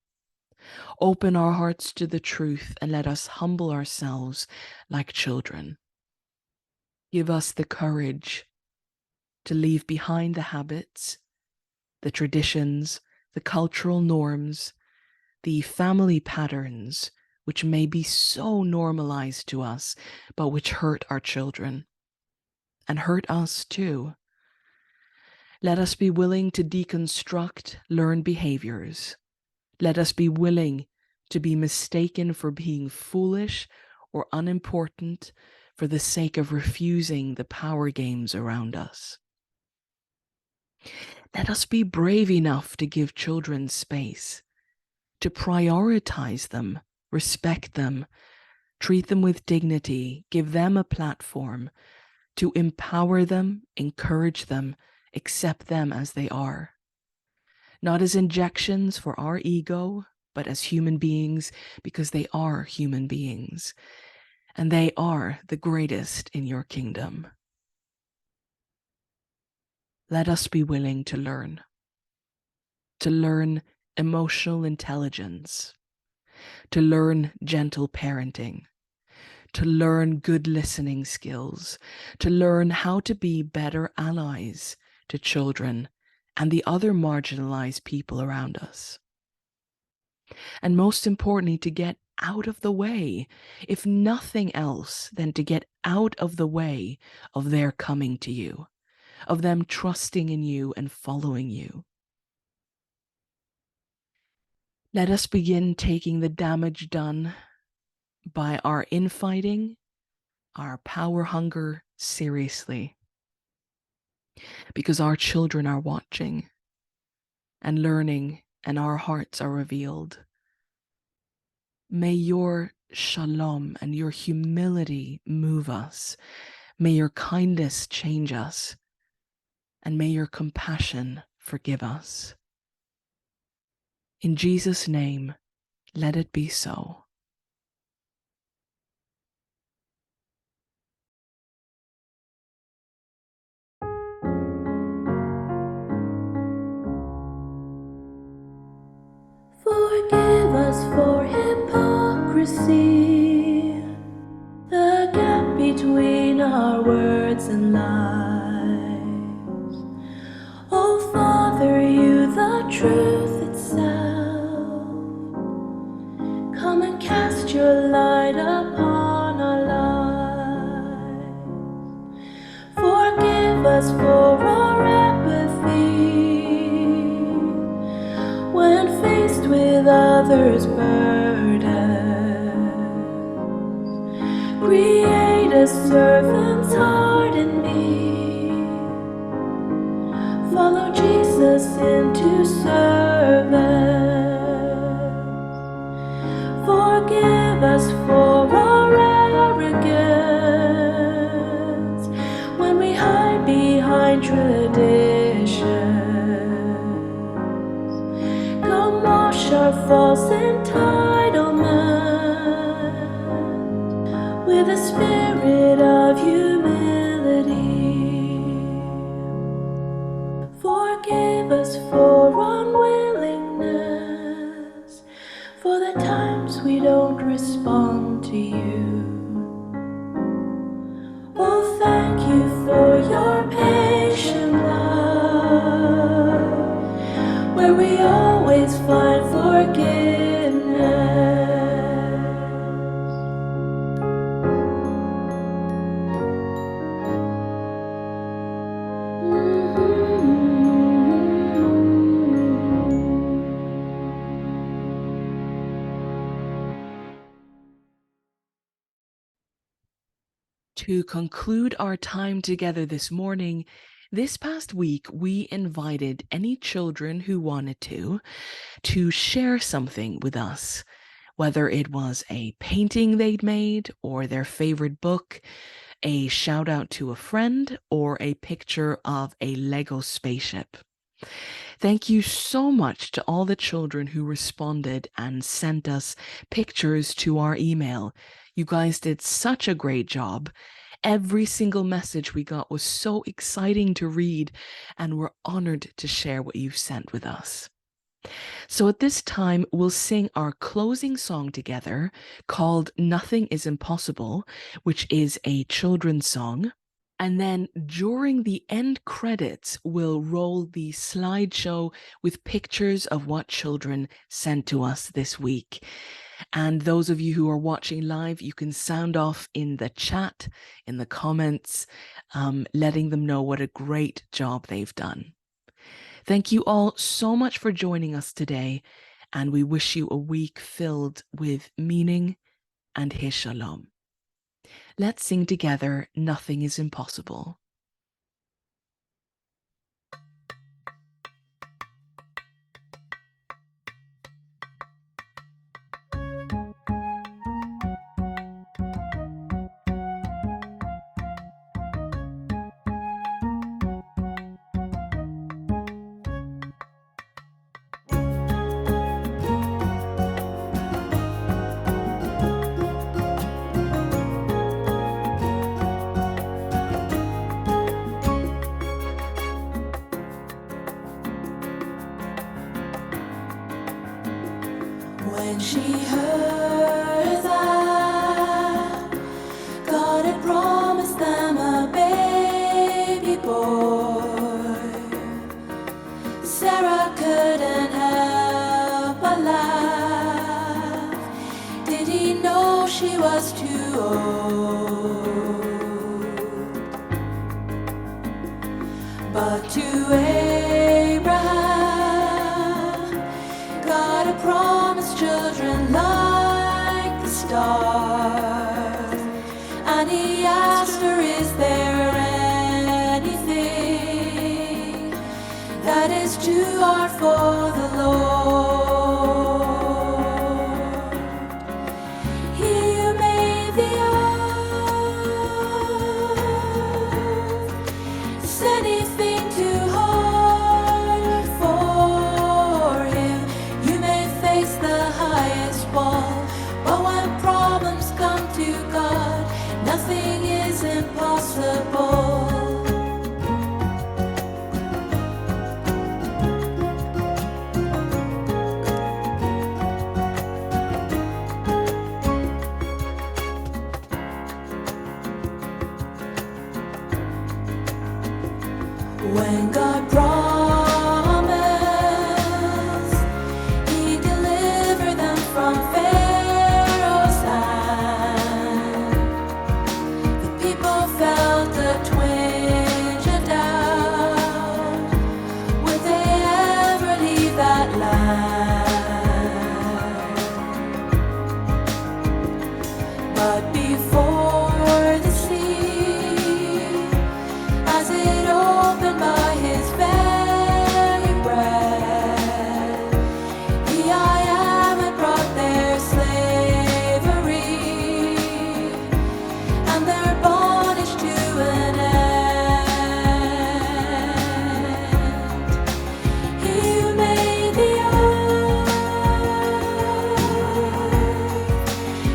Open our hearts to the truth and let us humble ourselves like children. Give us the courage to leave behind the habits, the traditions, the cultural norms, the family patterns which may be so normalized to us, but which hurt our children and hurt us too. Let us be willing to deconstruct learned behaviors. Let us be willing to be mistaken for being foolish or unimportant for the sake of refusing the power games around us. Let us be brave enough to give children space, to prioritize them, respect them, treat them with dignity, give them a platform, to empower them, encourage them, accept them as they are. Not as injections for our ego, but as human beings, because they are human beings, and they are the greatest in your kingdom. Let us be willing to learn emotional intelligence, to learn gentle parenting, to learn good listening skills, to learn how to be better allies to children and the other marginalized people around us. And most importantly, to get out of the way, if nothing else than to get out of the way of their coming to you, of them trusting in you and following you. Let us begin taking the damage done by our infighting, our power hunger seriously, because our children are watching and learning, and our hearts are revealed. May your shalom and your humility move us. May your kindness change us. And may your compassion forgive us. In Jesus' name, let it be so. Forgive us for hypocrisy, the gap between our words and lives. Oh Father, you the truth itself, come and cast your light upon our lives. Forgive us for our apathy when faced with others' burdens. Create a servant's heart in me. Follow Jesus into service. Forgive us for our arrogance when we hide behind tradition. Come wash our false entitlement with a spirit of humility. Forgive us for unwillingness, for the times we don't respond to you. Oh, thank you for your patient love, where we always find forgiveness. To conclude our time together this morning, this past week we invited any children who wanted to share something with us, whether it was a painting they'd made or their favorite book, a shout out to a friend, or a picture of a Lego spaceship. Thank you so much to all the children who responded and sent us pictures to our email. You guys did such a great job. Every single message we got was so exciting to read, and we're honored to share what you've sent with us. So at this time, we'll sing our closing song together called Nothing is Impossible, which is a children's song. And then during the end credits, we'll roll the slideshow with pictures of what children sent to us this week. And those of you who are watching live, you can sound off in the chat, in the comments, letting them know what a great job they've done. Thank you all so much for joining us today, and we wish you a week filled with meaning and His Shalom. Let's sing together, Nothing is Impossible. When she heard that God had promised them a baby boy, Sarah couldn't help but laugh. Did she was too old. But to Abraham, God had promised children like the stars. And he asked her, is there anything that is too hard for the Lord? He who made the earth, is anything too hard for him? You may face the highest wall, but when problems come to God, nothing is impossible. When God promised, he delivered them from Pharaoh's hand. The people felt a twinge of doubt. Would they ever leave that land? But before the sea, as it opened by his very breath, the I Am had brought their slavery and their bondage to an end. He who made the earth,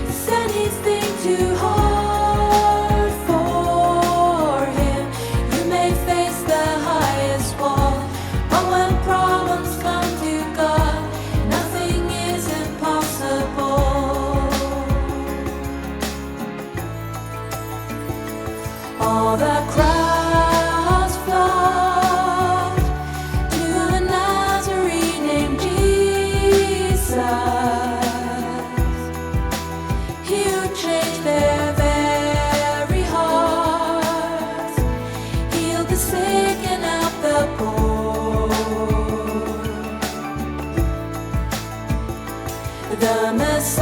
is anything too hard for him? You may face the highest wall, but when problems come to God, nothing is impossible. All the crowds flocked to the Nazarene named Jesus. He who changed their very hearts, healed the sick and helped the poor. The Messiah,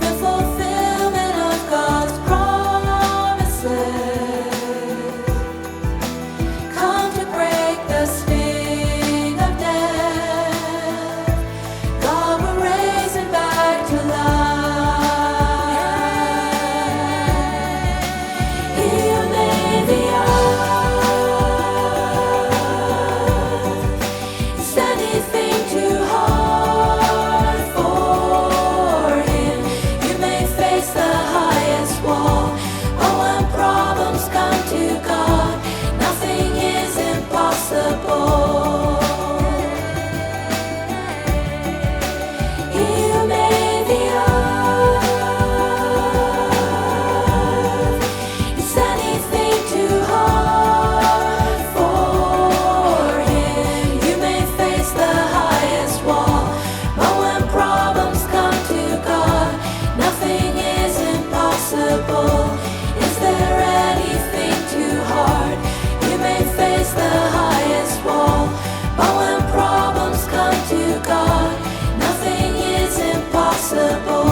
the fulfillment of God's promises, come to break the sting of death. God will raise him back to life. He who made the earth, is anything too hard for him? You may face the highest wall, but when problems come to God, nothing is impossible. He who made the earth, is anything too hard for him? You may face the highest wall, but when problems come to God, nothing is impossible. Is there anything too hard? You may face the highest wall, but when problems come to God, nothing is impossible.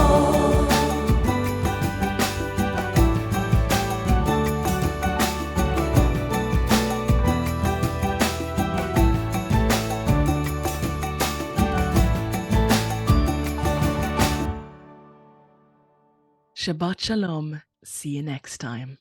Shabbat Shalom. See you next time.